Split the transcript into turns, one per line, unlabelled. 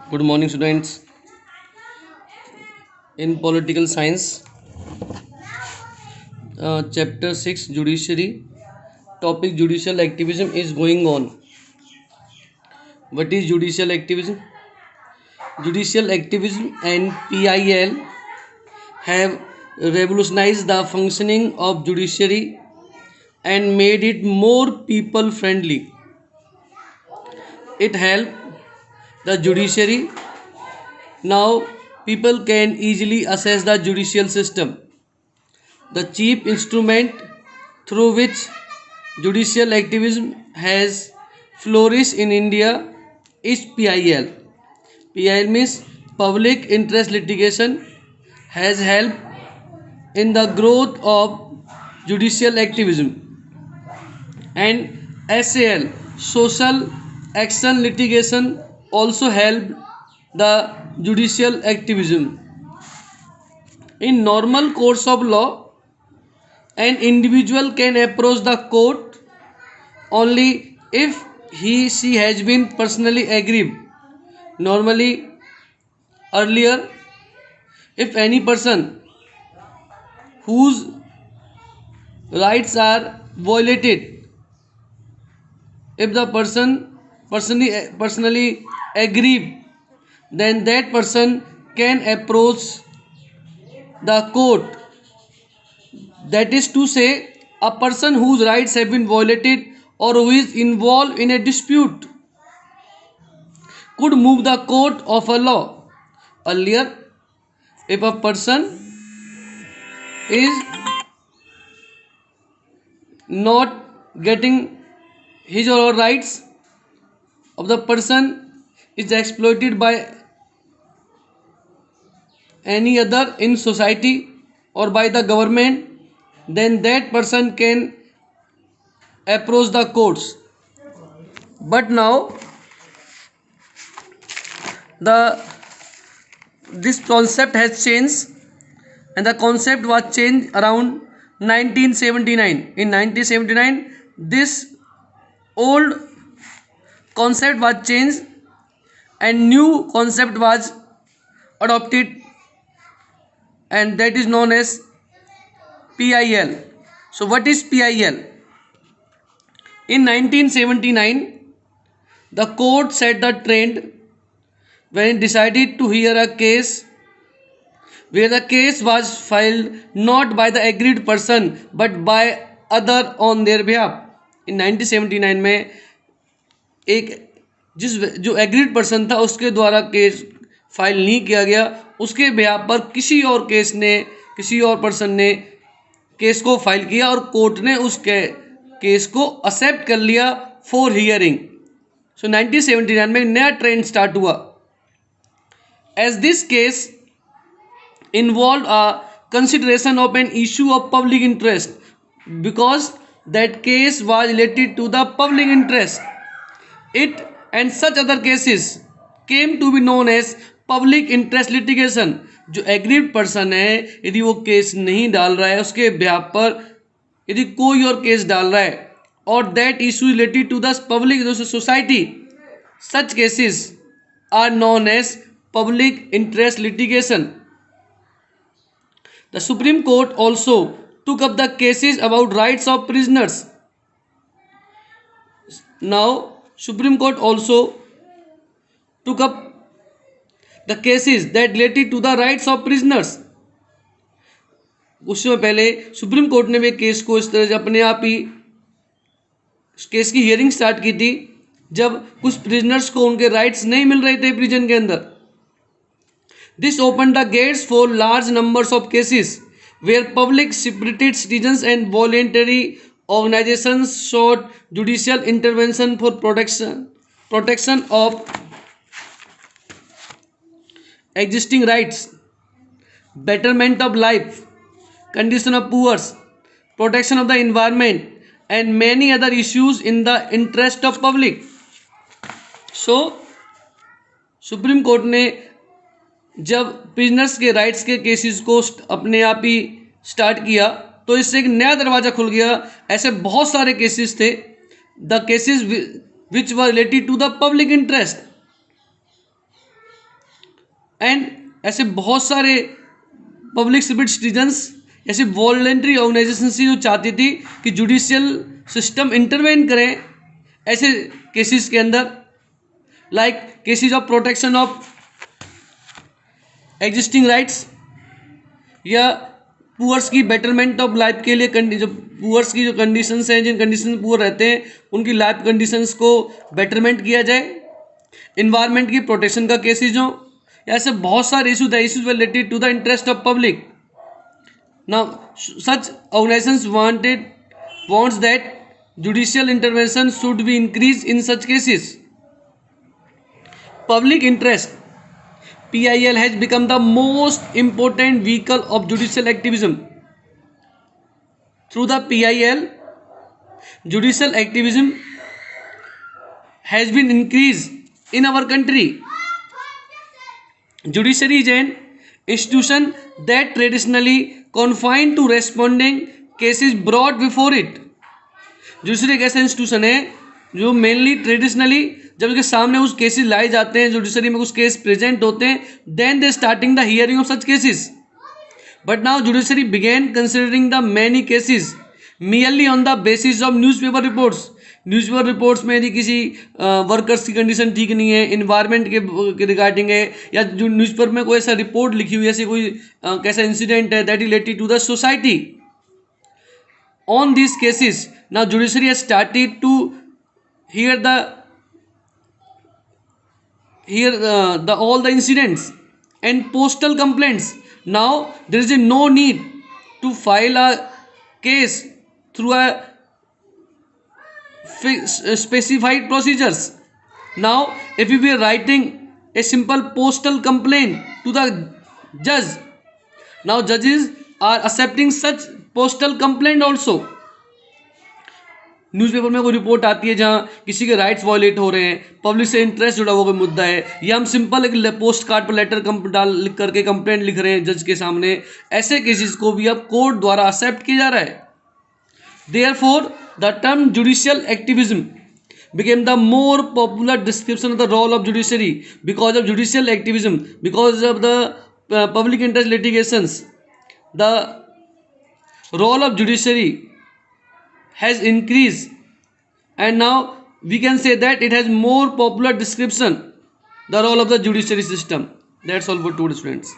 Good morning, students. In political science, chapter 6 Judiciary, topic judicial activism is going on. What is judicial activism? Judicial activism and PIL have revolutionized the functioning of judiciary and made it more people friendly. It helped the judiciary. Now people can easily access the judicial system. The chief instrument through which judicial activism has flourished in India is PIL. PIL means public interest litigation has helped in the growth of judicial activism, and SAL, social action litigation, also helped the judicial activism. In normal course of law, an individual can approach the court only if she has been personally aggrieved. Normally, earlier, if any person whose rights are violated, if the personally aggrieved, then that person can approach the court. That is to say, a person whose rights have been violated or who is involved in a dispute could move the court of a law. Earlier, if a person is not getting his or her rights, of the person is exploited by any other in society or by the government, then that person can approach the courts. But now the this concept has changed, and the concept was changed around 1979. In 1979, this old concept was changed and new concept was adopted, and that is known as PIL. So what is PIL? In 1979, the court set the trend when it decided to hear a case where the case was filed not by the aggrieved person but by other on their behalf. In 1979 में एक जिस जो agreed person था उसके द्वारा case file नहीं किया गया, उसके बिहाफ पर किसी और पर्सन ने केस को फाइल किया और कोर्ट ने उस केस को एक्सेप्ट कर लिया फॉर हियरिंग. सो 1979 में नया ट्रेंड स्टार्ट हुआ. As this case involved a consideration of an issue of public interest, because that case was related to the public interest. It and such other cases came to be known as public interest litigation. जो agreed person है, यदि वो case नहीं डाल रहा है, उसके behalf पर यदि कोई और केस डाल रहा है और that issue related to the public society, such cases are known as public interest litigation. The Supreme Court also took up the cases about rights of prisoners. Now, Supreme Court also took up the cases that related to the rights of prisoners. उस समय पहले supreme court ने भी case को इस तरह से अपने आप ही केस की हियरिंग स्टार्ट की थी जब कुछ प्रिजनर्स को उनके राइट्स नहीं मिल रहे थे प्रिजन के अंदर. This opened the gates for large numbers of cases where public spirited citizens and voluntary organizations sought judicial intervention for protection of existing rights, betterment of life, condition of poor, protection of the environment, and many other issues in the interest of public. So, supreme court ने जब prisoners के rights के cases को अपने आप ही start किया तो इससे एक नया दरवाज़ा खुल गया. ऐसे बहुत सारे केसेस थे, the cases which were related to the public interest. And ऐसे बहुत सारे पब्लिक सर्विस सिटीजन्स, ऐसे वॉलंटरी ऑर्गेनाइजेशन जो चाहती थी कि जुडिशियल सिस्टम इंटरवेन करें ऐसे केसेस के अंदर, like cases of protection of existing rights, या पुअर्स की बेटरमेंट ऑफ लाइफ के लिए जो पुअर्स की जो कंडीशंस हैं, जिन कंडीशन पुअर रहते हैं उनकी लाइफ कंडीशंस को बेटरमेंट किया जाए, इन्वायरमेंट की प्रोटेक्शन का केसेज हो, ऐसे बहुत सारे इशूज है, issues were related to the interest of public. Now such organisations wants that judicial intervention should be increased in such cases. Public interest PIL has become the most important vehicle of judicial activism. Through the PIL, judicial activism has been increased in our country. Judiciary is an institution that traditionally confined to responding cases brought before it. Judiciary एक ऐसा institution है जो mainly traditionally जब उसके सामने उस cases लाए जाते हैं, जुडिशरी में कुछ केस प्रेजेंट होते हैं, then they starting the hearing of such cases. But now judiciary began considering the many cases merely on the basis of newspaper reports. Newspaper reports में यदि किसी वर्कर्स की कंडीशन ठीक नहीं है, इन्वायरमेंट के रिगार्डिंग है, या जो न्यूज़पेपर में कोई ऐसा रिपोर्ट लिखी हुई है, ऐसे कोई कैसा इंसिडेंट है that is related to the society. On these cases, now judiciary has started to hear all the incidents and postal complaints. Now there is no need to file a case through a specified procedures. Now if you be writing a simple postal complaint to the judge, now judges are accepting such postal complaint also. Newspaper में कोई report आती है जहां किसी के rights violate हो रहे हैं, पब्लिक से इंटरेस्ट जुड़ा हुआ कोई मुद्दा है, या हम सिंपल एक पोस्ट कार्ड पर लेटर लिख करके कंप्लेंट लिख रहे हैं जज के सामने, ऐसे केसेस को भी अब कोर्ट द्वारा एक्सेप्ट किया जा रहा है. Therefore the term judicial activism became the more popular description of the role of judiciary because of judicial activism, because of the public interest litigations. The role of judiciary has increased and now we can say that it has more popular description, the role of the judiciary system. That's all for today, students.